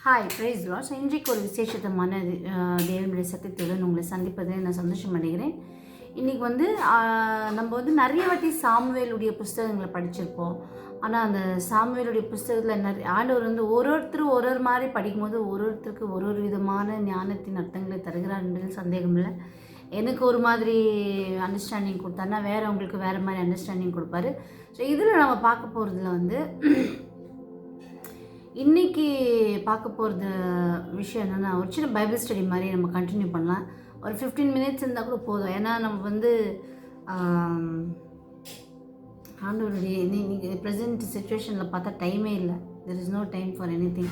Hi price loss. இன்றைக்கு ஒரு விசேஷத்தமான தேவனுடைய சத்தியத்துடன் உங்களை சந்திப்பதை நான் சந்தோஷம் அடைகிறேன். இன்றைக்கி நம்ம நிறைய வாட்டி சாமுவேலுடைய புஸ்தகங்களை படிச்சிருப்போம். ஆனால் அந்த சாமுவேலுடைய புஸ்தகத்தில் ஆண்டவர் ஒருத்தர் ஒரு மாதிரி படிக்கும்போது ஒருத்தருக்கு ஒரு விதமான ஞானத்தின் அர்த்தங்களை தருகிறார் என்பதில் சந்தேகம் இல்லை. எனக்கு ஒரு மாதிரி அண்டர்ஸ்டாண்டிங் கொடுத்தாருன்னா வேறவங்களுக்கு வேறு மாதிரி அண்டர்ஸ்டாண்டிங் கொடுப்பாரு. ஸோ இதில் நம்ம பார்க்க போகிறதுல இன்றைக்கி பார்க்க போகிறது விஷயம் என்னென்னா, ஒரு சின்ன பைபிள் ஸ்டடி மாதிரி நம்ம கண்டினியூ பண்ணலாம். ஒரு 15 மினிட்ஸ் இருந்தால் கூட போதும். ஏன்னா நம்ம ஆண்டவருடைய நீங்கள் ப்ரெசென்ட் சுச்சுவேஷனில் பார்த்தா டைமே இல்லை. There is no time for anything.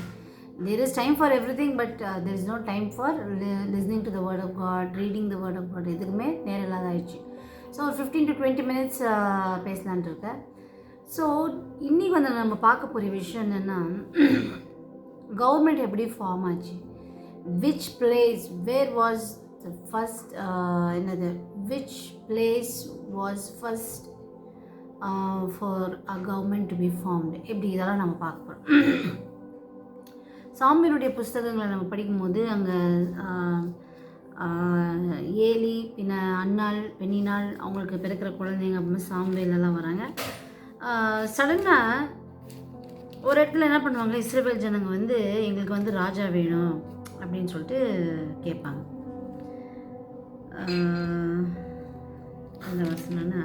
There is time for everything, but there is no time for listening to the word of God, reading the word of God. எதுக்குமே நேரம் இல்லாத ஆயிடுச்சு. So ஒரு 15 to 20 minutes பேசலான்ட்டு இருக்கேன். So இன்றைக்கி நம்ம பார்க்க போகிற விஷயம் என்னென்னா, கவர்மெண்ட் எப்படி ஃபார்ம் ஆச்சு, which place where was the first which place was first for a government to be formed, எப்படி இதெல்லாம் நம்ம பார்க்க போகிறோம். சாமியனுடைய புஸ்தகங்களை நம்ம படிக்கும்போது அங்கே ஏலி, பின்ன அன்னாள், பெண்ணினாள், அவங்களுக்கு பிறக்கிற குழந்தைங்க அப்படின்னு சாமுவேலெல்லாம் வராங்க. சடனாக ஒரு இடத்துல என்ன பண்ணுவாங்க, இஸ்ரவேல் ஜனங்க எங்களுக்கு ராஜா வேணும் அப்படின்னு சொல்லிட்டு கேட்பாங்க. அந்த வசனம்னா,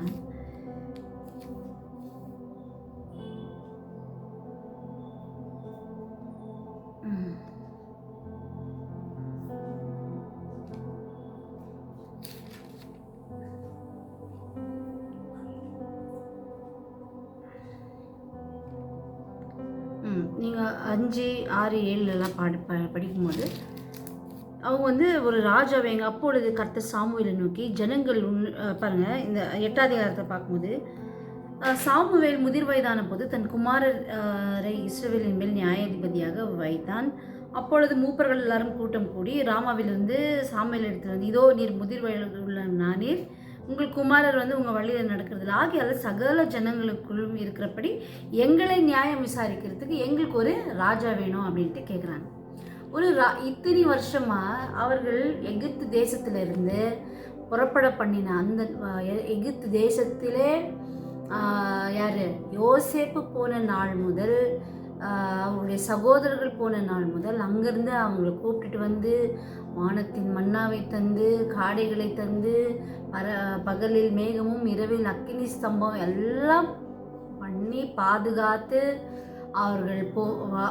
நீங்கள் 5, 6, 7 படிக்கும்போது அவங்க ஒரு ராஜாவை அப்பொழுது கர்த்தர் சாமுவேலை நோக்கி ஜனங்கள் பாருங்கள், இந்த 8ஆம் அதிகாரத்தை பார்க்கும்போது சாமுவேல் முதிர் வயதான போது தன் குமாரரை இஸ்ரவேலின் மேல் நியாயாதிபதியாக வைத்தான். அப்பொழுது மூப்பர்கள் எல்லாரும் கூட்டம் கூடி ராமாவிலிருந்து சாமுவேல் எடுத்து இதோ நீர் முதிர் வயதில் உள்ள நானீர், உங்கள் குமாரர் உங்கள் வழியில் நடக்கிறதுல ஆகியால் சகல ஜனங்களுக்குள்ளும் இருக்கிறபடி எங்களை நியாயம் விசாரிக்கிறதுக்கு எங்களுக்கு ஒரு ராஜா வேணும் அப்படின்ட்டு கேட்குறாங்க. இத்தனை வருஷமாக அவர்கள் எகிப்து தேசத்திலிருந்து புறப்பட பண்ணின அந்த எகிப்து தேசத்திலே யார், யோசேப்பு போன நாள் முதல், அவருடைய சகோதரர்கள் போன நாள் முதல் அங்கேருந்து அவங்களை கூப்பிட்டுட்டு வானத்தின் மன்னாவை தந்து, காடைகளை தந்து, பகலில் மேகமும் இரவில் அக்கினி ஸ்தம்பம் எல்லாம் பண்ணி பாதுகாத்து, அவர்கள்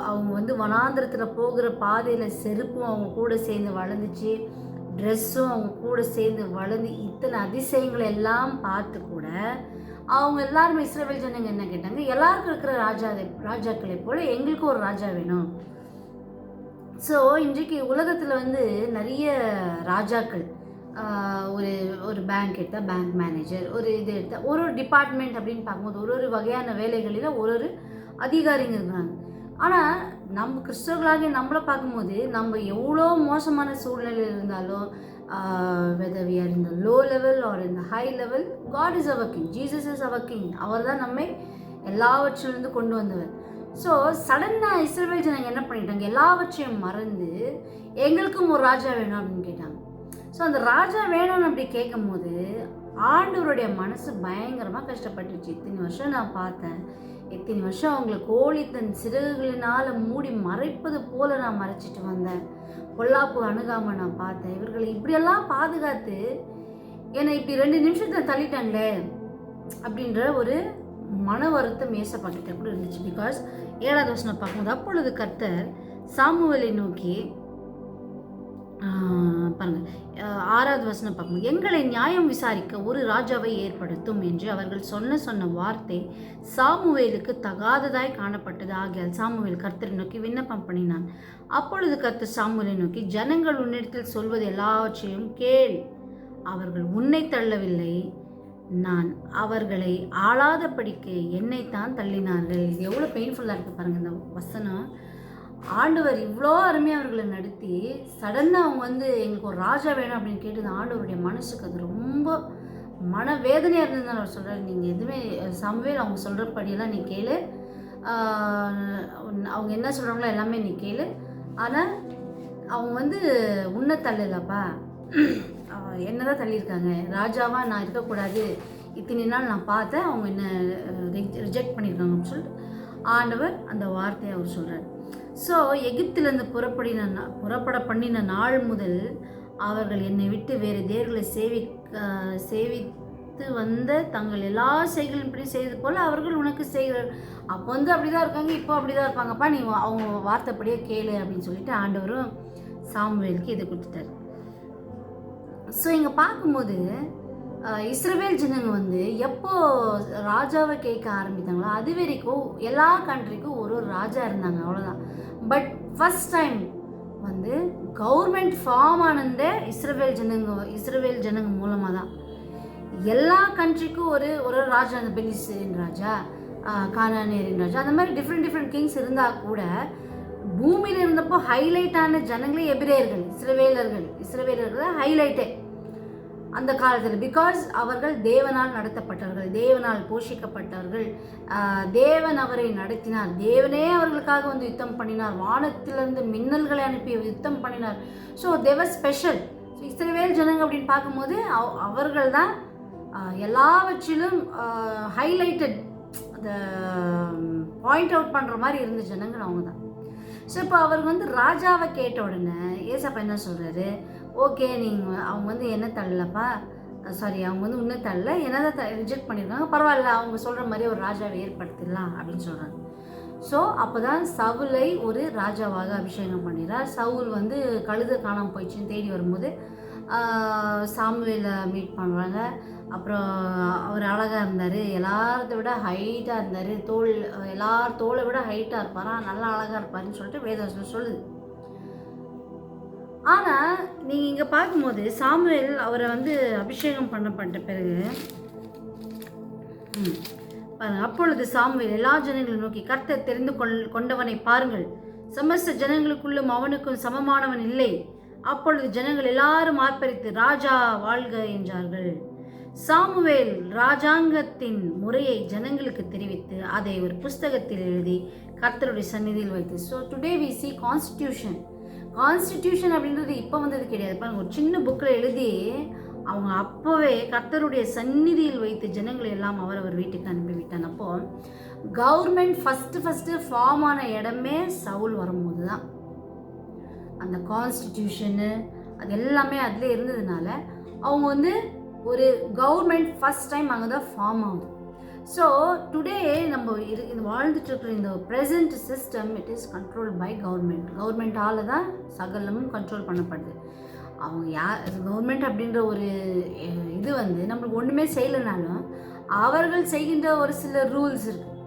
அவங்க வனாந்திரத்தில் போகிற பாதையில் செருப்பும் அவங்க கூட சேர்ந்து வளர்ந்துச்சு, ட்ரெஸ்ஸும் அவங்க கூட சேர்ந்து வளர்ந்து, இத்தனை அதிசயங்களை எல்லாம் பார்த்து கூட அவங்க எல்லாருமே இஸ்ரவேல் ஜனங்க என்ன கேட்டாங்க, எல்லாருக்கும் இருக்கிற ராஜாக்களை போல எங்களுக்கு ஒரு ராஜா வேணும். ஸோ இன்றைக்கு உலகத்தில் நிறைய ராஜாக்கள், ஒரு பேங்க் எடுத்தால் பேங்க் மேனேஜர், ஒரு இது எடுத்தால் ஒரு டிபார்ட்மெண்ட் அப்படின்னு பார்க்கும்போது ஒரு வகையான வேலைகளில் ஒரு அதிகாரிங்க இருக்கிறாங்க. ஆனால் நம்ம கிறிஸ்தவர்களாக நம்மளை பார்க்கும்போது நம்ம எவ்வளோ மோசமான சூழ்நிலையில் இருந்தாலும், whether we are in the low level or in the high level, God is our king, Jesus is our king. அவர் தான் நம்மை எல்லாவற்றிலிருந்து கொண்டு வந்தவர். ஸோ சடனாக இஸ்ரவேல் ஜனங்க என்ன பண்ணிட்டாங்க, எல்லாவற்றையும் மறந்து எங்களுக்கும் ஒரு ராஜா வேணும் அப்படின்னு கேட்டாங்க. ஸோ அந்த ராஜா வேணும்னு அப்படி கேட்கும் போது ஆண்டவருடைய மனசு பயங்கரமாக கஷ்டப்பட்டுச்சு. இத்தனை வருஷம் நான் பார்த்தேன், இத்தனை வருஷம் அவங்களை கோழி தன் சிறகுகளினால் மூடி மறைப்பது போல நான் மறைச்சிட்டு வந்தேன், பொல்லாப்பு அணுகாமல் நான் பார்த்தேன், இவர்களை இப்படியெல்லாம் பாதுகாத்து என்னை இப்படி 2 நிமிஷத்தை தள்ளிட்டாங்களே அப்படின்ற ஒரு மன வருத்தம் ஏசப்பட்டுட்ட கூட இருந்துச்சு. பிகாஸ் 7ஆவது வசனம் பார்க்கும்போது அப்பொழுது கர்த்தர் சாமுவேலை நோக்கி, பாருங்கள் 6ஆவது வசனம் பார்க்கும்போது எங்களை நியாயம் விசாரிக்க ஒரு ராஜாவை ஏற்படுத்தும் என்று அவர்கள் சொன்ன வார்த்தை சாமுவேலுக்கு தகாததாய் காணப்பட்டது. ஆகியால் சாமுவேல் கர்த்தரை நோக்கி விண்ணப்பம் பண்ணினான். அப்பொழுது கர்த்தர் சாமுவேலை நோக்கி, ஜனங்கள் உன்னிடத்தில் சொல்வது எல்லாவற்றையும் கேள், அவர்கள் உன்னை தள்ளவில்லை, நான் அவர்களை ஆளாதபடிக்கு என்னைத்தான் தள்ளினார்கள். இது எவ்வளோ பெயின்ஃபுல்லாக இருக்குது பாருங்கள் இந்த வசனம். ஆண்டவர் இவ்வளோ அருமையாக அவர்களை நடத்தி சடனாக அவங்க எங்களுக்கு ஒரு ராஜா வேணும் அப்படின்னு கேட்டது ஆண்டவருடைய மனசுக்கு அது ரொம்ப மனவேதனையாக இருந்ததுன்னு அவர் சொல்கிறார். நீங்கள் எதுவுமே சாமுவேல் அவங்க சொல்கிறபடியெல்லாம் நீ கேளு, அவங்க என்ன சொல்கிறாங்களோ எல்லாமே நீ கேளு, ஆனால் அவங்க வந்து உன்னை தள்ளலப்பா, என்ன தான் தள்ளியிருக்காங்க. ராஜாவாக நான் இருக்கக்கூடாது, இத்தனை நாள் நான் பார்த்தேன், அவங்க என்ன ரிஜெக்ட் பண்ணியிருக்காங்கன்னு சொல்லிட்டு ஆண்டவர் அந்த வார்த்தையை அவர் சொல்கிறார். ஸோ எகிப்திலேருந்து புறப்பட பண்ணின நாள் முதல் அவர்கள் என்னை விட்டு வேறு தேவர்களை சேவித்து வந்த தங்கள் எல்லா செய்களின்படி செய்தது போல் அவர்கள் உனக்கு செய்கிறார். அப்போ வந்து அப்படி தான் இருக்காங்க, இப்போ அப்படி தான் இருப்பாங்கப்பா, நீ அவங்க வார்த்தைப்படியே கேளு அப்படின்னு சொல்லிட்டு ஆண்டவரும் சாமுவேலுக்கு இதை கொடுத்துட்டார். ஸோ இங்கே பார்க்கும்போது இஸ்ரவேல் ஜனங்க வந்து எப்போ ராஜாவை கேட்க ஆரம்பித்தாங்களோ அது வரைக்கும் எல்லா கண்ட்ரிக்கும் ஒரு ராஜா இருந்தாங்க, அவ்வளோதான். பட் ஃபஸ்ட் டைம் வந்து கவர்மெண்ட் ஃபார்ம் ஆனந்த இஸ்ரவேல் ஜனங்க மூலமாக தான். எல்லா கண்ட்ரிக்கும் ஒரு ராஜா, அந்த பெலிஸ்தீன் ராஜா, கானானியரின் ராஜா, அந்த மாதிரி டிஃப்ரெண்ட் கிங்ஸ் இருந்தால் கூட பூமியில் இருந்தப்போ ஹைலைட்டான ஜனங்களே எபிரேயர்கள், இஸ்ரவேலர்கள் ஹைலைட்டே அந்த காலத்தில். பிகாஸ் அவர்கள் தேவனால் நடத்தப்பட்டவர்கள், தேவனால் போஷிக்கப்பட்டவர்கள், தேவன் அவரை நடத்தினார், தேவனே அவர்களுக்காக வந்து யுத்தம் பண்ணினார், வானத்திலிருந்து மின்னல்களை அனுப்பி யுத்தம் பண்ணினார். ஸோ தேவர் ஸ்பெஷல். ஸோ இஸ்ரவேல் ஜனங்க அப்படின்னு பார்க்கும்போது அவர்கள் தான் எல்லாவற்றிலும் ஹைலைட்டட், அந்த பாயிண்ட் அவுட் பண்ணுற மாதிரி இருந்த ஜனங்கள் அவங்க தான். ஸோ இப்போ அவர் வந்து ராஜாவை கேட்ட உடனே ஏசப்பா என்ன சொல்கிறாரு, ஓகே நீங்கள் அவங்க வந்து என்ன தள்ளலப்பா, அவங்க வந்து இன்னும் தள்ளல, என்னதான் ரிஜெக்ட் பண்ணியிருக்காங்க, பரவாயில்ல, அவங்க சொல்கிற மாதிரி ஒரு ராஜாவை ஏற்படுத்திடலாம் அப்படின்னு சொல்கிறாங்க. ஸோ அப்போ தான் சவுலை ஒரு ராஜாவாக அபிஷேகம் பண்ணிடுறார். சவுல் வந்து கழுதை காணாமல் போயிடுச்சுன்னு தேடி வரும்போது சாமுவேலை மீட் பண்ணுறாங்க. அப்புறம் அவர் அழகாக இருந்தார், எல்லாரத்தை விட ஹைட்டாக இருந்தார், எல்லார் தோலை விட ஹைட்டாக இருப்பாரா, நல்லா அழகாக இருப்பாருன்னு சொல்லிட்டு வேதவசனம் சொல்லுது. ஆனால் நீங்கள் இங்கே பார்க்கும்போது சாமுவேல் அவரை வந்து அபிஷேகம் பண்ணப்பட்ட பிறகு பாருங்கள், அப்பொழுது சாமுவேல் எல்லா ஜனங்களும் நோக்கி, கர்த்தர் தெரிந்து கொண்டவனை பாருங்கள், சமஸ்த ஜனங்களுக்குள்ளும் அவனுக்கும் சமமானவன் இல்லை. அப்பொழுது ஜனங்கள் எல்லாரும் ஆர்ப்பரித்து ராஜா வாழ்க என்றார்கள். சாமுவேல் ராஜாங்கத்தின் முறையை ஜனங்களுக்கு தெரிவித்து அதை ஒரு புஸ்தகத்தில் எழுதி கர்த்தருடைய சந்நிதியில் வைத்து. So today we see constitution அப்படின்றது இப்போ வந்தது கிடையாது. பாருங்க, ஒரு சின்ன புக்கில் எழுதி அவங்க அப்போவே கர்த்தருடைய சந்நிதியில் வைத்து ஜனங்களை எல்லாம் அவர் வீட்டுக்கு அனுப்பிவிட்டான். அப்போது கவர்மெண்ட் ஃபஸ்ட்டு ஃபார்ம் ஆன இடமே சவுல் வரும்போது தான். அந்த கான்ஸ்டிடியூஷனு அது எல்லாமே அதில் இருந்ததுனால அவங்க வந்து ஒரு கவர்மெண்ட் ஃபஸ்ட் டைம் அங்கே தான் ஃபார்ம் ஆகுது. ஸோ டுடே நம்ம வாழ்ந்துட்டு இருக்கிற இந்த present system it is control by கவர்மெண்ட்டால் தான் சகலமும் கண்ட்ரோல் பண்ணப்படுது. அவங்க கவர்மெண்ட் அப்படின்ற ஒரு இது வந்து நம்மளுக்கு ஒன்றுமே செய்யலைனாலும் அவர்கள் செய்கின்ற ஒரு சில ரூல்ஸ் இருக்குது.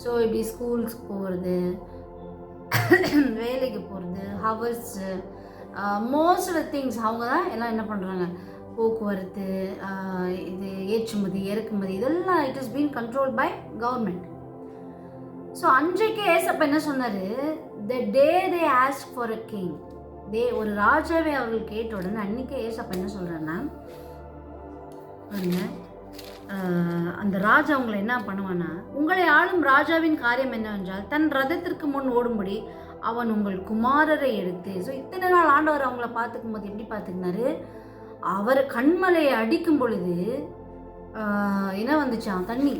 ஸோ இப்படி ஸ்கூல்ஸ் போகிறது, வேலைக்கு போகிறது, ஹவர்ஸு, மோஸ்ட் ஆஃப் திங்ஸ் அவங்க தான் எல்லாம் என்ன பண்ணுறாங்க, போக்குவரத்து, இது ஏற்றுமதி இறக்குமதி, இதெல்லாம் it is been control by government. So அன்றைக்கே ஏசப்பா என்ன சொன்னார், the day they ask for a king, ஒரு ராஜாவை அவர்கள் கேட்ட உடனே அன்றைக்கே ஏசப்பா என்ன சொல்கிறாருன்னா, அந்த ராஜா அவங்களை என்ன பண்ணுவான்னா, உங்களை ஆளும் ராஜாவின் காரியம் என்னவென்றால் தன் ரதத்திற்கு முன் ஓடும்படி அவன் உங்கள் குமாரரை எடுத்து. ஸோ இத்தனை நாள் ஆண்டவர் அவங்கள பார்த்துக்கும் போது எப்படி பார்த்துக்கினாரு, அவர் கண்மலையை அடிக்கும் பொழுது என்ன வந்துச்சான், தண்ணி.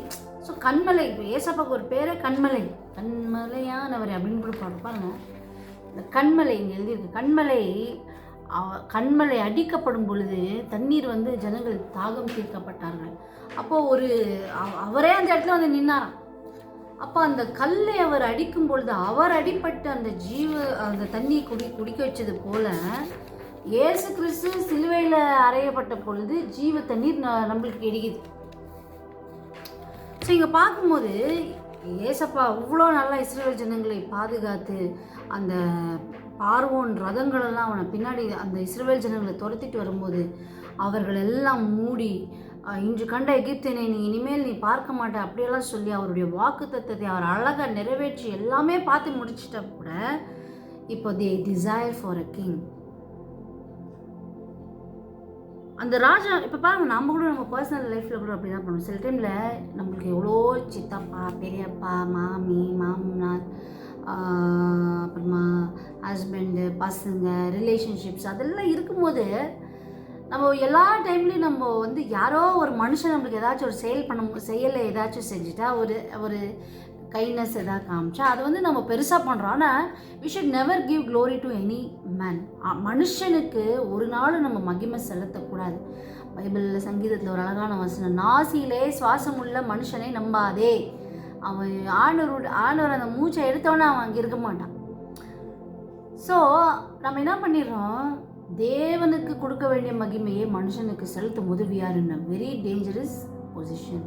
ஸோ கண்மலை, ஏசப்பாக்கு ஒரு பேரே கண்மலையானவர் அப்படின்னு கூட பார்ப்பாங்க. இந்த கண்மலை இங்கே எழுதியிருக்கு, கண்மலை அடிக்கப்படும் பொழுது தண்ணீர் வந்து ஜனங்கள் தாகம் தீர்க்கப்பட்டார்கள். அப்போது அவரே அந்த இடத்துல வந்து நின்னாராம். அப்போ அந்த கல்லை அவர் அடிக்கும் பொழுது அவர் அடிப்பட்டு அந்த தண்ணி குடிக்க வச்சது போல இயேசு கிறிஸ்து சிலுவையில் அறையப்பட்ட பொழுது ஜீவ தண்ணீர் நம்மளுக்கு கிடைக்குது. ஸோ இங்கே பார்க்கும்போது ஏசப்பா அவ்வளோ நல்லா இஸ்ரவேல் ஜனங்களை பாதுகாத்து அந்த பார்வோன் ரதங்களெல்லாம் அவனை பின்னாடி அந்த இஸ்ரவேல் ஜனங்களை துரத்திட்டு வரும்போது அவர்கள் எல்லாம் மூடி, இன்று கண்ட எகிப்தினை நீ இனிமேல் நீ பார்க்க மாட்டே அப்படியெல்லாம் சொல்லி அவருடைய வாக்கு தத்தத்தை அவர் அழகாக நிறைவேற்றி எல்லாமே பார்த்து முடிச்சிட்ட கூட இப்போ தே டிசைர் ஃபார் அ கிங். அந்த ராஜா இப்போ பாருங்கள், நம்ம பர்சனல் லைஃப்பில் கூட அப்படி தான் பண்ணுவோம். சில டைமில் நம்மளுக்கு எவ்வளோ சித்தப்பா, பெரியப்பா, மாமி, மாமனார், அப்புறமா ஹஸ்பண்டு, பசங்க, ரிலேஷன்ஷிப்ஸ் அதெல்லாம் இருக்கும்போது நம்ம எல்லா டைம்லேயும் நம்ம வந்து யாரோ ஒரு மனுஷன் நம்மளுக்கு ஏதாச்சும் ஒரு செயலை ஏதாச்சும் செஞ்சுட்டா ஒரு கைண்ட்னஸ் எதாவது காமிச்சா அது வந்து நம்ம பெருசாக பண்ணுறோம். ஆனால் we should never give glory to any man. மனுஷனுக்கு ஒரு நாள் நம்ம மகிமை செலுத்தக்கூடாது. பைபிளில் சங்கீதத்தில் ஒரு அழகான வசனம், நாசியிலே சுவாசமுள்ள மனுஷனை நம்பாதே. அவன் ஆண்டவர் அந்த மூச்சை எடுத்தவொன்னே அவன் அங்கே இருக்க மாட்டான். ஸோ நம்ம என்ன பண்ணிடுறோம், தேவனுக்கு கொடுக்க வேண்டிய மகிமையை மனுஷனுக்கு செலுத்தும் போது we are in a very dangerous position.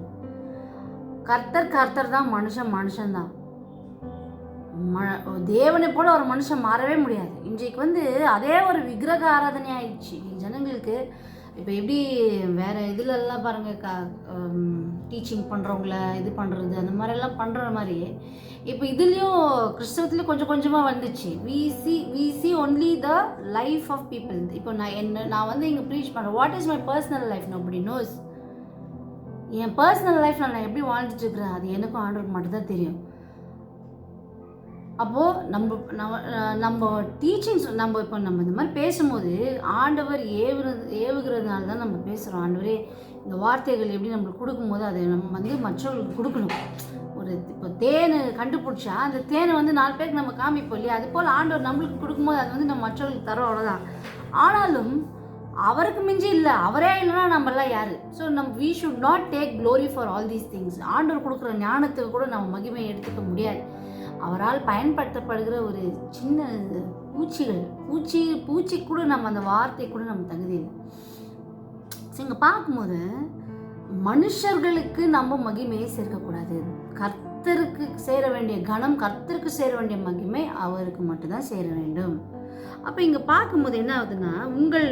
கர்த்தர் தான், மனுஷன்தான். தேவனை போல ஒரு மனுஷன் மாறவே முடியாது. இன்றைக்கு வந்து அதே ஒரு விக்கிரக ஆராதனை ஆயிடுச்சு ஜனங்களுக்கு. இப்போ எப்படி வேறு இதுலலாம் பாருங்கள், டீச்சிங் பண்ணுறவங்கள இது பண்ணுறது அந்த மாதிரிலாம் பண்ணுற மாதிரி இப்போ இதுலேயும் கிறிஸ்தவத்துலேயும் கொஞ்சம் கொஞ்சமாக வந்துச்சு. We see only the life of people. இப்போ நான் வந்து இங்கே ப்ரீச் பண்ணுறேன், what is my personal life nobody knows. என் பர்சனல் லைஃப்பில் நான் எப்படி வாழ்ந்துட்டு இருக்கிறேன் அது எனக்கும் ஆண்டவருக்கு மட்டும்தான் தெரியும். அப்போது நம்ம டீச்சிங்ஸ் நம்ம இந்த மாதிரி பேசும்போது ஆண்டவர் ஏவுகிறதுனால தான் நம்ம பேசுகிறோம். ஆண்டவரே இந்த வார்த்தைகள் எப்படி நம்மளுக்கு கொடுக்கும்போது அதை நம்ம வந்து மற்றவர்களுக்கு கொடுக்கணும். இப்போ தேனை கண்டுபிடிச்சா அந்த தேனை வந்து 4 பேருக்கு நம்ம காமிப்போம் இல்லையா, அது போல் ஆண்டவர் நம்மளுக்கு கொடுக்கும்போது அது வந்து நம்ம மற்றவர்களுக்கு தரோம், அவ்வளோதான். ஆனாலும் அவருக்கு மிஞ்சி இல்லை, அவரே இல்லைன்னா நம்மளாம் யார்? So we should not take glory for all these things. ஆண்டவர் கொடுக்குற ஞானத்துக்கு கூட நம்ம மகிமையை எடுத்துக்க முடியாது. அவரால் பயன்படுத்தப்படுகிற ஒரு சின்ன பூச்சி கூட நம்ம அந்த வார்த்தை கூட நம்ம தகுதி இல்லை. ஸோ இங்கே பார்க்கும்போது மனுஷர்களுக்கு நம்ம மகிமையை சேர்க்கக்கூடாது. கர்த்தருக்கு சேர வேண்டிய கனம், கர்த்தருக்கு சேர வேண்டிய மகிமை அவருக்கு மட்டும்தான் சேர வேண்டும். அப்போ இங்கே பார்க்கும்போது என்ன ஆகுதுன்னா,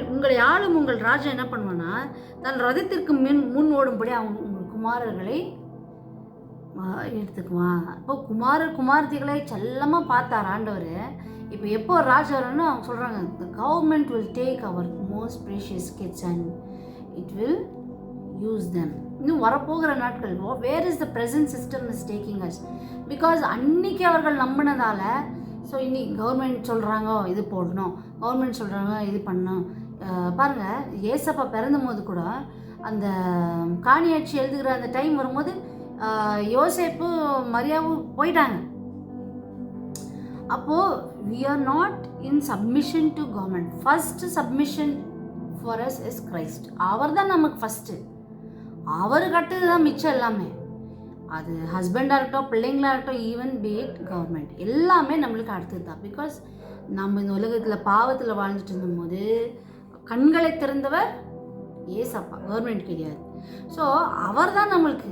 உங்களை ஆளும் உங்கள் ராஜா என்ன பண்ணுவான்னா, தன் ரதத்திற்கு முன் ஓடும்படி உங்கள் குமாரர்களை எடுத்துக்குவான். இப்போ குமாரத்திகளை செல்லமாக பார்த்தார் ஆண்டவர். இப்போ எப்போ ராஜா வரணும்னு அவங்க சொல்கிறாங்க, the government will take our most precious kids and it will use them. இன்னும் வரப்போகிற நாட்கள், where is the present system is taking us. Because அன்னைக்கு அவர்கள் நம்பினதால ஸோ இன்னைக்கு கவர்மெண்ட் சொல்கிறாங்க இது போடணும், கவர்மெண்ட் சொல்கிறாங்க இது பண்ணணும். பாருங்கள், ஏசப்பா பிறந்த போது கூட அந்த காணியாட்சி எழுதுகிற அந்த டைம் வரும்போது யோசேப்பு மரியாவும் போயிட்டாங்க. அப்போது we are not in submission to government. first submission for us is Christ. அவர் தான் நமக்கு ஃபஸ்ட்டு. அவர் கட்டுறது தான் மிச்சம் எல்லாமே. அது ஹஸ்பண்டாக இருக்கட்டும், பிள்ளைங்களாக இருக்கட்டும், ஈவன் பீட் கவர்மெண்ட், எல்லாமே நம்மளுக்கு அடுத்தது தான். பிகாஸ் நம்ம இந்த உலகத்தில் பாவத்தில் வாழ்ந்துட்டு இருந்தபோது கண்களை திறந்தவர் ஏசப்பா, கவர்மெண்ட் கிடையாது. ஸோ அவர் தான் நம்மளுக்கு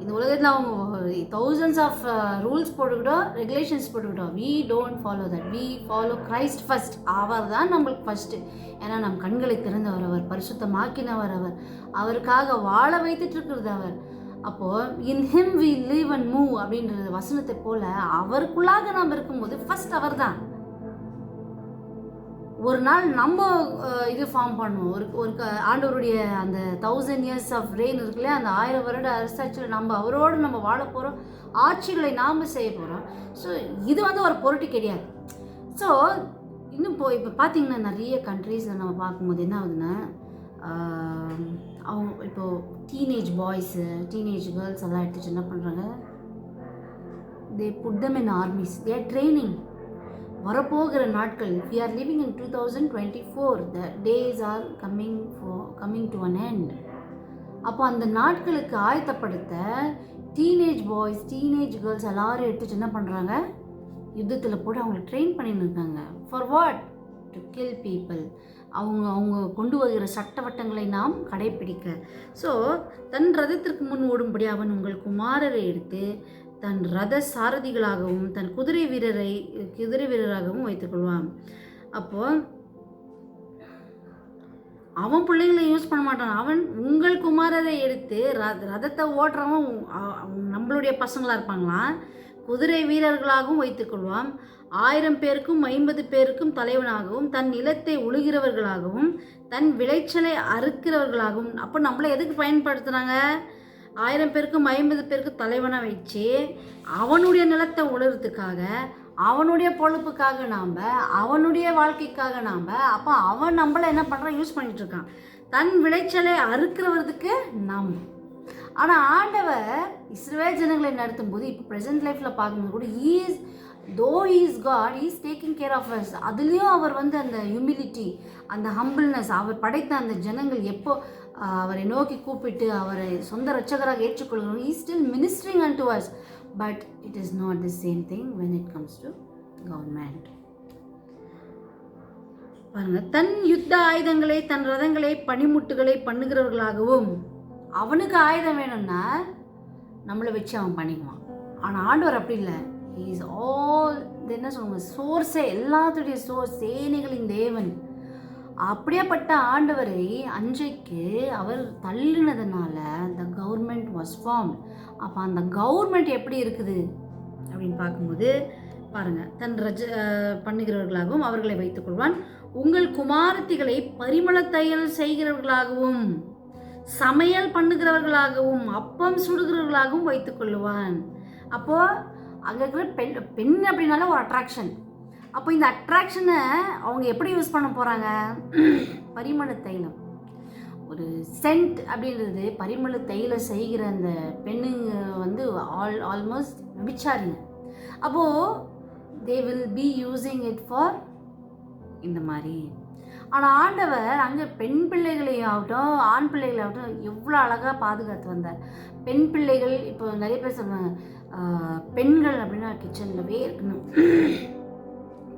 இந்த உலகத்தில் அவங்க தௌசண்ட்ஸ் ஆஃப் ரூல்ஸ் போட்டுக்கிட்டோம், ரெகுலேஷன்ஸ் போட்டுக்கிட்டோம். We don't follow that, we follow Christ first. அவர் தான் நம்மளுக்கு ஃபஸ்ட்டு. ஏன்னா நம் கண்களை திறந்தவர் அவர், பரிசுத்தமாக்கினவர் அவர், அவருக்காக வாழ வைத்துட்டு இருக்கிறது அவர். அப்போது in him we live and move அப்படின்றது வசனத்தை போல் அவருக்குள்ளாக நாம் இருக்கும்போது ஃபஸ்ட் அவர் தான். ஒரு நாள் நம்ம இது ஃபார்ம் பண்ணுவோம். ஒரு ஆண்டவருடைய அந்த 1000 years ஆஃப் ரெயின் இருக்குல்லையா, அந்த 1000 வருட அரசாட்சியில் நம்ம அவரோடு நம்ம வாழ போகிறோம், ஆட்சிகளை நாம் செய்ய போகிறோம். ஸோ இது வந்து ஒரு பொருட்டு கிடையாது. ஸோ இன்னும் இப்போ பார்த்திங்கன்னா நிறைய கண்ட்ரீஸில் நம்ம பார்க்கும்போது என்ன ஆகுதுன்னா, அவங்க இப்போது டீனேஜ் பாய்ஸு, டீனேஜ் கேர்ள்ஸ் எல்லாம் எடுத்துகிட்டு என்ன பண்ணுறாங்க, they put them in armies, they are training. வரப்போகிற நாட்கள், we are living in 2024, the days are coming to an end. அப்போ அந்த நாட்களுக்கு ஆயத்தப்படுத்த டீனேஜ் பாய்ஸ், டீனேஜ் கேர்ள்ஸ் எல்லாரும் எடுத்துட்டு என்ன பண்ணுறாங்க, யுத்தத்தில் போட்டு அவங்களை ட்ரெயின் பண்ணின்னு இருக்காங்க. For what? To kill people. அவங்க கொண்டு வருகிற சட்டவட்டங்களை நாம் கடைப்பிடிக்க. ஸோ தன் ரதத்திற்கு முன் ஓடும்படி அவன் உங்கள் குமாரரை எடுத்து தன் ரத சாரதிகளாகவும் தன் குதிரை வீரராகவும் வைத்துக்கொள்வான். அப்போது அவன் பிள்ளைங்களை யூஸ் பண்ண மாட்டான். அவன் உங்கள் குமாரரை எடுத்து ரதத்தை ஓட்டுறவன் நம்மளுடைய பசங்களாக இருப்பாங்களாம், குதிரை வீரர்களாகவும் வைத்துக்கொள்வான். 1000 பேருக்கும் 50 பேருக்கும் தலைவனாகவும் தன் நிலத்தை உழுகிறவர்களாகவும் தன் விளைச்சலை அறுக்கிறவர்களாகவும். அப்போ நம்மளை எதுக்கு பயன்படுத்துகிறாங்க? 1000 பேருக்கும் 50 பேருக்கும் தலைவனாக வச்சு அவனுடைய நிலத்தை உழுறதுக்காக அவனுடைய பொழப்புக்காக நாம், அவனுடைய வாழ்க்கைக்காக நாம், அப்போ அவன் நம்மளை என்ன பண்ணுறான், யூஸ் பண்ணிகிட்டு இருக்கான். தன் விளைச்சலை அறுக்கிறவதுக்கு நாம். ஆனால் ஆண்டவர் இஸ்ரவேல் ஜனங்களை நடத்தும் போது இப்போ ப்ரெசென்ட் லைஃப்பில் பார்க்கும்போது கூட though is God is taking care of us. அதுலேயும் அவர் வந்து அந்த ஹியூமிலிட்டி, அந்த ஹம்பிள்னஸ், அவர் படைத்த அந்த ஜனங்கள் எப்போ அவரை நோக்கி கூப்பிட்டு அவரை சொந்த ரட்சகராக ஏற்றுக்கொள்கிறோம், he still ministering unto us. But it is not the same thing when it comes to government. பாருங்க, தன் யுத்த ஆயுதங்களை, தன் ரதங்களை, பனிமுட்டுகளை பண்ணுகிறவர்களாகவும். அவனுக்கு ஆயுதம் வேணும்னா நம்மளை வச்சு அவன் பண்ணிக்குவான். ஆனால் ஆண்டவர் அப்படி இல்லை. இஸ் ஆல் என்ன சொல்லுவாங்க, சோர்ஸே, எல்லாத்துடைய சோர்ஸ், சேனைகளின் தேவன். அப்படியேப்பட்ட ஆண்டவரை அன்றைக்கு அவர் தள்ளினதுனால த கவர்மெண்ட் வாஸ் ஃபார்ம். அப்போ அந்த கவர்மெண்ட் எப்படி இருக்குது அப்படின்னு பார்க்கும்போது பாருங்கள், தன் பண்ணுகிறவர்களாகவும் அவர்களை வைத்துக்கொள்வான். உங்கள் குமாரத்திகளை பரிமள தையல் செய்கிறவர்களாகவும், சமையல் பண்ணுகிறவர்களாகவும், அப்பம் சுடுகிறவர்களாகவும் வைத்துக்கொள்ளுவான். அப்போது அங்கே இருக்கிற பெண் அப்படின்னால ஒரு அட்ராக்ஷன். அப்போ இந்த அட்ராக்ஷனை அவங்க எப்படி யூஸ் பண்ண போகிறாங்க, பரிமள தைலம், ஒரு சென்ட் அப்படின்றது. பரிமள தைலம் செய்கிற அந்த பெண்ணுங்க வந்து ஆல்மோஸ்ட் விபிச்சாரிங்க. அப்போது they will be using it for இந்த மாதிரி. ஆனால் ஆண்டவர் அங்கே பெண் பிள்ளைகளையும் ஆகட்டும், ஆண் பிள்ளைகளாகட்டும் எவ்வளோ அழகாக பாதுகாத்து வந்தார். பெண் பிள்ளைகள் இப்போ நிறைய பேர் சொல்லுவாங்க, பெண்கள் அப்படின்னா கிச்சன்லவே இருக்கணும்,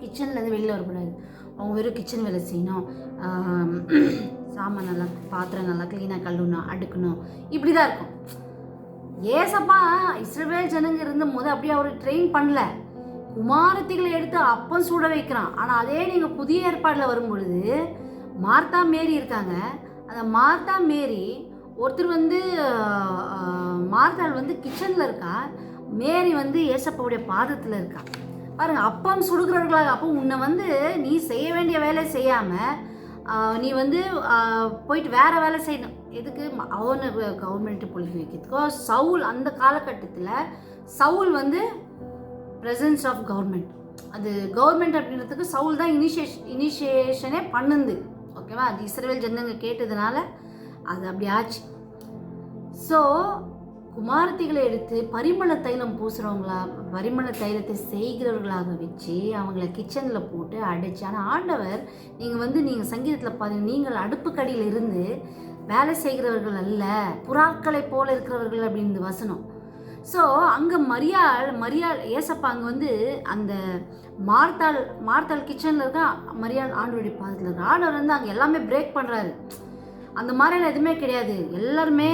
கிச்சன்லேருந்து வெளியில் வரக்கூடாது, அவங்க வெறும் கிச்சன் வேலை செய்யணும், சாமான் நல்லா, பாத்திரம் நல்லா க்ளீனாக கழுவணும், அடுக்கணும், இப்படி தான் இருக்கும். ஏசப்பா இஸ்ரவேல் ஜனங்க இருந்த போது அப்படியே அவர் ட்ரெயின் பண்ணல. குமாரத்திகளை எடுத்து அப்பம் சூட வைக்கிறான். ஆனால் அதே நீங்கள் புதிய ஏற்பாடில் வரும்பொழுது மார்த்தா மேரி இருக்காங்க. அந்த மார்த்தா மேரி ஒருத்தர் வந்து மார்த்தாள் வந்து கிச்சனில் இருக்கா, மேரி வந்து ஏசப்பாவுடைய பாதத்தில் இருக்கா. பாருங்கள், அப்பம் சுடுகிறவர்களாக. அப்போ உன்னை வந்து நீ செய்ய வேண்டிய வேலை செய்யாமல் நீ வந்து போயிட்டு வேறு வேலை செய்யணும். எதுக்கு? அவனை கவர்மெண்ட்டு பொழிக்க வைக்கிறதுக்கோ. சவுல் அந்த காலகட்டத்தில் சவுல் வந்து ப்ரெசன்ஸ் ஆஃப் கவர்மெண்ட். அது கவர்மெண்ட் அப்படின்றதுக்கு சவுல் தான் இனிஷியேஷனே பண்ணுது. ஓகேவா? அது இஸ்ரவேல் ஜனங்க கேட்டதுனால அது அப்படி ஆச்சு. ஸோ குமாரத்திகளை எடுத்து பரிமள தைலம் பூசுகிறவங்களா, பரிமள தைலத்தை செய்கிறவர்களாக வச்சு அவங்கள கிச்சனில் போட்டு அடைச்சி. ஆனால் ஆண்டவர் நீங்கள் சங்கீதத்தில் பாருங்கள், நீங்கள் அடுப்புக்கடியில் இருந்து வேலை செய்கிறவர்கள் அல்ல, புறாக்களை போல இருக்கிறவர்கள் அப்படின்னு வசனம். ஸோ அங்கே மரியாள் ஏசப்பா அங்கே வந்து அந்த மார்த்தாள் கிச்சனில் இருக்கா, மரியாள் ஆண்டவருடைய பாதத்தில் இருக்கா. ஆண்டவர் வந்து அங்கே எல்லாமே பிரேக் பண்ணுறாரு. அந்த மாதிரிலாம் எதுவுமே கிடையாது. எல்லாருமே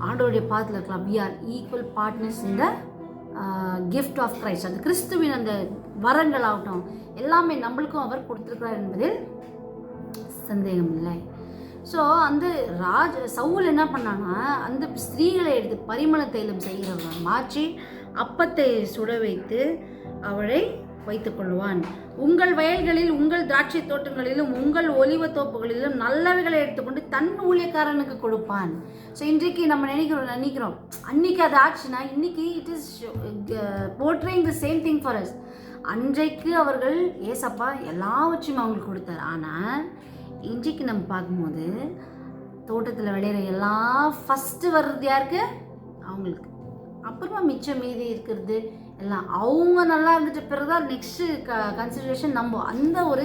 ஆண்டவருடைய பாதத்தில் இருக்கலாம். We are equal partners in the gift of Christ. அந்த கிறிஸ்துவின் அந்த வரங்கள் ஆகட்டும் எல்லாமே நம்மளுக்கும் அவர் கொடுத்துருக்கிறார் என்பதில் சந்தேகம் இல்லை. ஸோ அந்த சவுல் என்ன பண்ணான்னா, அந்த ஸ்திரீகளை எடுத்து பரிமள தைலம் செய்கிறவங்க மாற்றி அப்பத்தை சுட வைத்து அவளை வைத்துக்கொள்வான். உங்கள் வயல்களில், உங்கள் திராட்சை தோட்டங்களிலும், உங்கள் ஒலிவ தோப்புகளிலும் நல்லவைகளை எடுத்துக்கொண்டு தன் ஊழியக்காரனுக்கு கொடுப்பான். ஸோ இன்றைக்கு நம்ம நினைக்கிறோம் அன்னைக்கு அது ஆச்சுன்னா இன்னைக்கு it is portraying the same thing for us. அன்றைக்கு அவர்கள் ஏசப்பா எல்லாவற்றையும் அவங்களுக்கு கொடுத்தார். ஆனால் இன்றைக்கு நம்ம பார்க்கும்போது தோட்டத்தில் விளையிற எல்லாம் ஃபஸ்ட்டு வர்றது யாருக்கு? அவங்களுக்கு. அப்புறமா மிச்சம் மீதி இருக்கிறது எல்லாம் அவங்க நல்லா இருந்துட்டு பிறகு தான் நெக்ஸ்ட்டு கன்சிடரேஷன். நம்ம அந்த ஒரு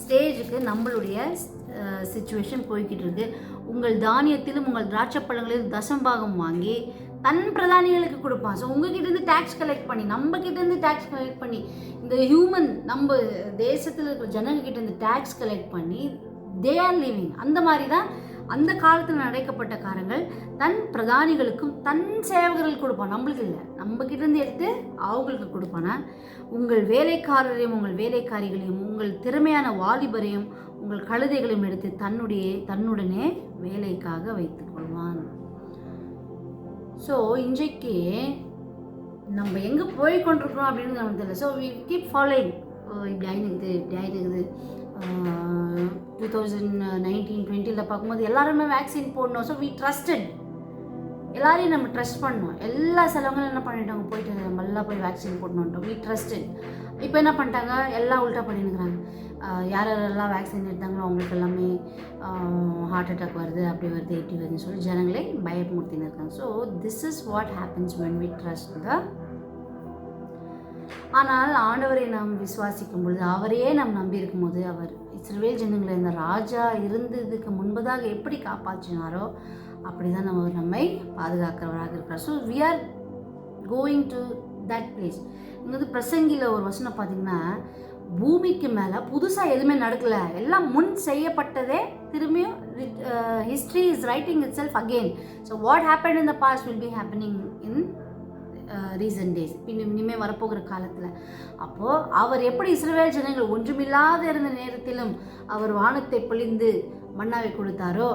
ஸ்டேஜுக்கு நம்மளுடைய சிச்சுவேஷன் போய்கிட்டு இருக்கு. உங்கள் தானியத்திலும் உங்கள் திராட்சை பழங்களிலும் தசம்பாகம் வாங்கி தன் பிரதானிகளுக்கு கொடுப்பான். ஸோ உங்ககிட்டேருந்து டேக்ஸ் கலெக்ட் பண்ணி, நம்மக்கிட்டேருந்து டேக்ஸ் கலெக்ட் பண்ணி, இந்த ஹியூமன் நம்ம தேசத்தில் இருக்கிற ஜனங்கக்கிட்டேருந்து டேக்ஸ் கலெக்ட் பண்ணி தே ஆர் லிவிங். அந்த மாதிரி தான் அந்த காலத்தில் நடக்கப்பட்ட காரங்கள் தன் பிரதானிகளுக்கும் தன் சேவகர்களுக்கு கொடுப்பான். நம்மளுக்கு இல்லை, நம்மக்கிட்டேருந்து எடுத்து அவங்களுக்கு கொடுப்பானா. உங்கள் வேலைக்காரரையும் உங்கள் வேலைக்காரிகளையும் உங்கள் திறமையான வாலிபரையும் உங்கள் கழுதைகளையும் எடுத்து தன்னுடனே வேலைக்காக வைத்துக் கொள்வான். ஸோ இன்றைக்கு நம்ம எங்கே போய் கொண்டிருக்கிறோம் அப்படின்னு நமக்கு தெரியல. So we keep following. இப்படி ஆயிடுக்குது 2019-20 பார்க்கும்போது எல்லாருமே வேக்சின் போடணும். ஸோ வி ட்ரஸ்டட், எல்லாரையும் நம்ம ட்ரஸ்ட் பண்ணோம். எல்லா செலவுங்களும் என்ன பண்ணிட்டோம், போயிட்டு நல்லா போய் வேக்சின் போடணுன்ட்டோம். We trusted. இப்போ என்ன பண்ணிட்டாங்க, எல்லாம் உல்ட்டா பண்ணிருக்கிறாங்க. யாரெல்லாம் வேக்சின் எடுத்தாங்களோ அவங்களுக்கு எல்லாமே ஹார்ட் அட்டாக் வருது, அப்படி வருது, இப்படி வருதுன்னு சொல்லி ஜனங்களை பயமுறுத்தின்னு இருக்காங்க. So this is what happens when we trust the. ஆனால் ஆண்டவரை நாம் விசுவாசிக்கும் பொழுது, அவரையே நாம் நம்பி இருக்கும் போது, அவர் இஸ்ரவேல் ஜனங்களை இந்த ராஜா இருந்ததுக்கு முன்பதாக எப்படி காப்பாற்றினாரோ அப்படி தான் அவர் நம்மை பாதுகாக்கிறவராக இருக்கார். So we are going to that place. இங்கே வந்து பிரசங்கியில் ஒரு வசனம் பார்த்தீங்கன்னா, பூமிக்கு மேலே புதுசாக எதுவுமே நடக்கலை, எல்லாம் முன் செய்யப்பட்டதே திரும்பியும் history is writing itself again. So what happen in the past will be happening in recent days, இனிமேல் வரப்போகிற காலத்தில். அப்போது அவர் எப்படி இஸ்ரவேல் ஜனங்கள் ஒன்றுமில்லாத இருந்த நேரத்திலும் அவர் வானத்தை பொழிந்து மன்னாவை கொடுத்தாரோ,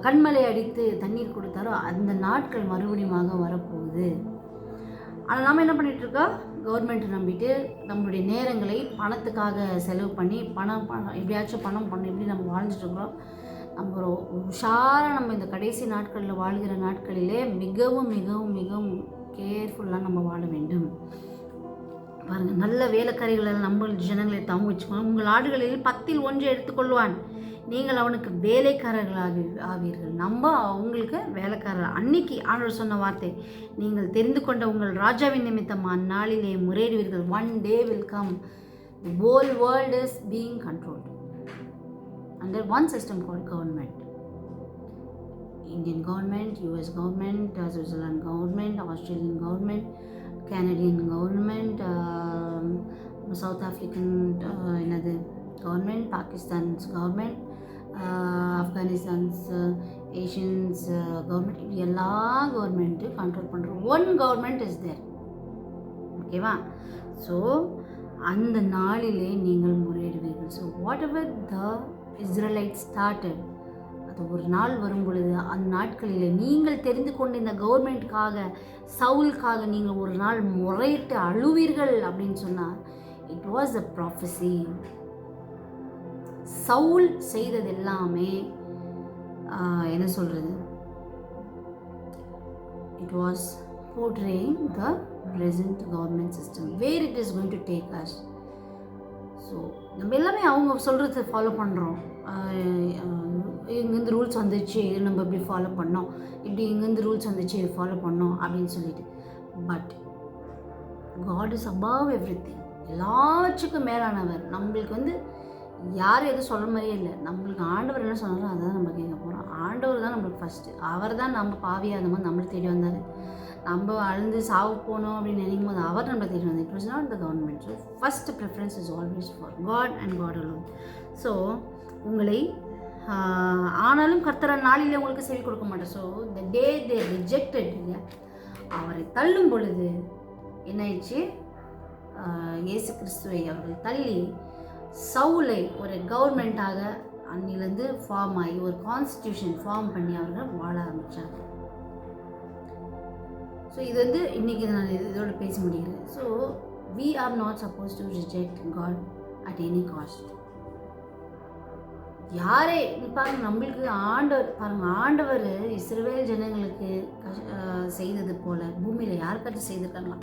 கண்மலை அடித்து தண்ணீர் கொடுத்தாரோ, அந்த நாட்கள் மறுபடியும் வரப்போகுது. ஆனால் நாம் என்ன பண்ணிகிட்ருக்கோம், கவர்மெண்ட்டை நம்பிட்டு நம்மளுடைய நேரங்களை பணத்துக்காக செலவு பண்ணி பணம் எப்படியாச்சும் பணம் பண்ண எப்படி நம்ம வாழ்ந்துட்டுருக்குறோம். நம்ம உஷாராக நம்ம இந்த கடைசி நாட்களில் வாழ்கிற நாட்களிலே மிகவும் மிகவும் மிகவும் கேர்ஃபுல்லாக நம்ம வாழ வேண்டும். பாருங்கள், நல்ல வேலைக்காரிகளை நம்ம ஜனங்களை தாங்க வச்சுக்கணும். உங்கள் ஆடுகளில் 10 1 எடுத்துக்கொள்வான், நீங்கள் அவனுக்கு வேலைக்காரர்களாக ஆவீர்கள். நம்ம அவங்களுக்கு வேலைக்காரர். அன்னைக்கு ஆண்டவர் சொன்ன வார்த்தை, நீங்கள் தெரிந்து கொண்ட உங்கள் ராஜாவின் நிமித்தம் அந்நாளிலே முறையிடுவீர்கள். One day will come, the whole world is being controlled under one system called government. Indian government, US government, Switzerland government, Australian government, Canadian government, South African government, Pakistan's government, Afghanistan's Asians government, எல்லா கவர்மெண்ட்டும் control பண்ணுற one government is there. ஓகேவா? So அந்த நாளிலே நீங்கள் முறையிடுவீர்கள். So whatever the Israelite started, ஒரு நாள் வரும் பொழுது அந்த நாட்களில் நீங்கள் தெரிந்து கொண்ட இந்த கவர்மெண்ட்டுக்காக, சவுலுக்காக நீங்கள் ஒரு நாள் முறையிட்டு அழுவீர்கள் அப்படின்னு சொன்னால், it was a prophecy. Saul செய்தது எல்லாமே என்ன சொல்கிறது, it was portraying the present government system, where it is going to take us. So நம்ம எல்லாமே அவங்க சொல்கிறது ஃபாலோ பண்ணுறோம். இங்கேருந்து ரூல்ஸ் வந்துச்சு, இது நம்ம இப்படி ஃபாலோ பண்ணோம், இப்படி இங்கேருந்து ரூல்ஸ் வந்துச்சு, இது ஃபாலோ பண்ணோம் அப்படின்னு சொல்லிட்டு. But God is above everything, எல்லாச்சுக்கும் மேலானவர். நம்மளுக்கு வந்து யாரும் எதுவும் சொல்கிற மாதிரியே இல்லை. நம்மளுக்கு ஆண்டவர் என்ன சொன்னாலும் அதை தான் நம்ம கேட்க போகிறோம். ஆண்டவர் தான் நம்மளுக்கு ஃபஸ்ட்டு. அவர் தான் நம்ம பாவியாக அந்த மாதிரி நம்மளுக்கு தேடி வந்தார். நம்ம அழுந்து சாவு போனோம் அப்படின்னு நினைக்கும் போது அவர் நம்மளை தேடி வந்தார். It was not the government. So first preference is always for God and God alone. So உங்களை ஆனாலும் கர்த்தர நாளில் உங்களுக்கு செவி கொடுக்க மாட்டேன். So the day they rejected, இல்லையா, அவரை தள்ளும் பொழுது என்ன ஆயிடுச்சு, இயேசு கிறிஸ்துவை அவர்கள் தள்ளி சவுலை ஒரு கவர்மெண்ட்டாக அன்னிலேருந்து ஃபார்ம் ஆகி ஒரு கான்ஸ்டியூஷன் ஃபார்ம் பண்ணி அவர்கள் வாழ ஆரம்பித்தாங்க. ஸோ இது வந்து இன்றைக்கி நான் இதோடு பேச முடிகிறேன். So we are not supposed to reject God at any cost. யாரே பாருங்க, நம்மளுக்கு ஆண்டவர் இஸ்ரவேல் ஜனங்களுக்கு செய்தது போல பூமியில் யாருக்காச்சும் செய்திருக்காங்களா?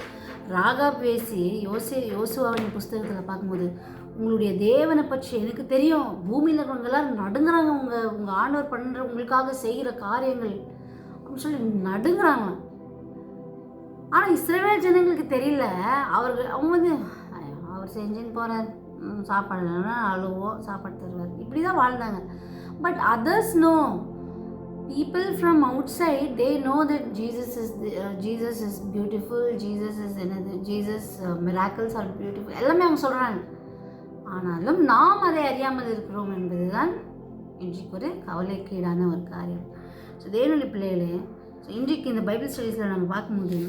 ராகா பேசி யோசுவாவின் புஸ்தகத்தில் பார்க்கும்போது, உங்களுடைய தேவனை பற்றி எனக்கு தெரியும், பூமியில் இருக்கிறவங்கெல்லாம் நடுங்குறாங்க, உங்கள் ஆண்டவர் பண்ணுற உங்களுக்காக செய்கிற காரியங்கள் அப்படின்னு சொல்லி நடுங்குறாங்களாம். ஆனால் இஸ்ரவேல் ஜனங்களுக்கு தெரியல. அவங்க வந்து அவர் செஞ்சுன்னு போகிறார், சாப்பாடு இல்லைன்னா அழுவோம், சாப்பாடு தருவார், இப்படி தான் வாழ்ந்தாங்க. But others no, people from outside, they know that Jesus is beautiful, Jesus miracles are beautiful, எல்லாமே அவங்க சொல்கிறாங்க. ஆனாலும் நாம் அதை அறியாமல் இருக்கிறோம் என்பது தான் இன்றைக்கு ஒரு கவலைக்கீடான ஒரு காரியம். ஸோ தேவனுடைய பிள்ளைகளே, ஸோ இன்றைக்கு இந்த பைபிள் ஸ்டடீஸில் நம்ம பார்க்கும்போது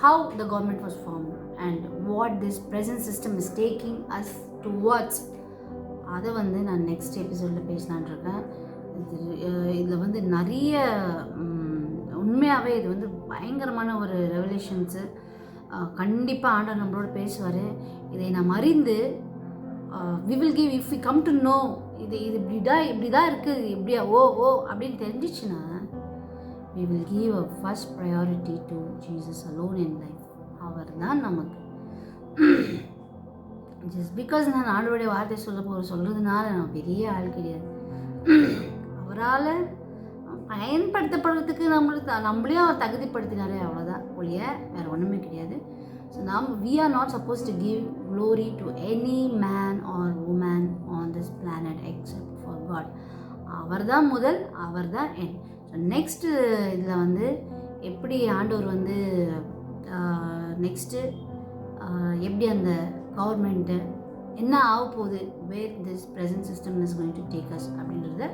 how the government was formed and what this present system is taking us towards, அதை வந்து நான் நெக்ஸ்ட் எபிசோடில் பேசலான்னு இருக்கேன். இதில் வந்து நிறைய உண்மையாகவே இது வந்து பயங்கரமான ஒரு ரெவல்யூஷன்ஸு. கண்டிப்பாக ஆண்டவர் நம்மளோட பேசுவார். இதை நாம் அறிந்து we will give, if we come to know, இது இப்படி தான் இருக்குது, இப்படியா ஓ அப்படின்னு தெரிஞ்சிச்சுன்னா, we will give a first priority to Jesus alone in life. அவர் தான் நமக்கு ஜஸ்ட் பிகாஸ் நான் ஆண்டவருடைய வார்த்தை சொல்கிறதுனால நான் பெரிய ஆள் கிடையாது. அவரால் பயன்படுத்தப்படுறதுக்கு நம்மளையும் அவர் தகுதிப்படுத்தினாரே, அவ்வளோதான் ஒழிய வேறு ஒன்றுமே கிடையாது. So we are not supposed to give glory to any man or woman on this planet except for God. அவர் தான் முதல், அவர் தான் என். ஸோ நெக்ஸ்ட்டு இதில் வந்து எப்படி ஆண்டவர் வந்து நெக்ஸ்ட்டு எப்படி அந்த கவர்மெண்ட்டு என்ன ஆக போகுது, where this present system is going to take us அப்படின்றத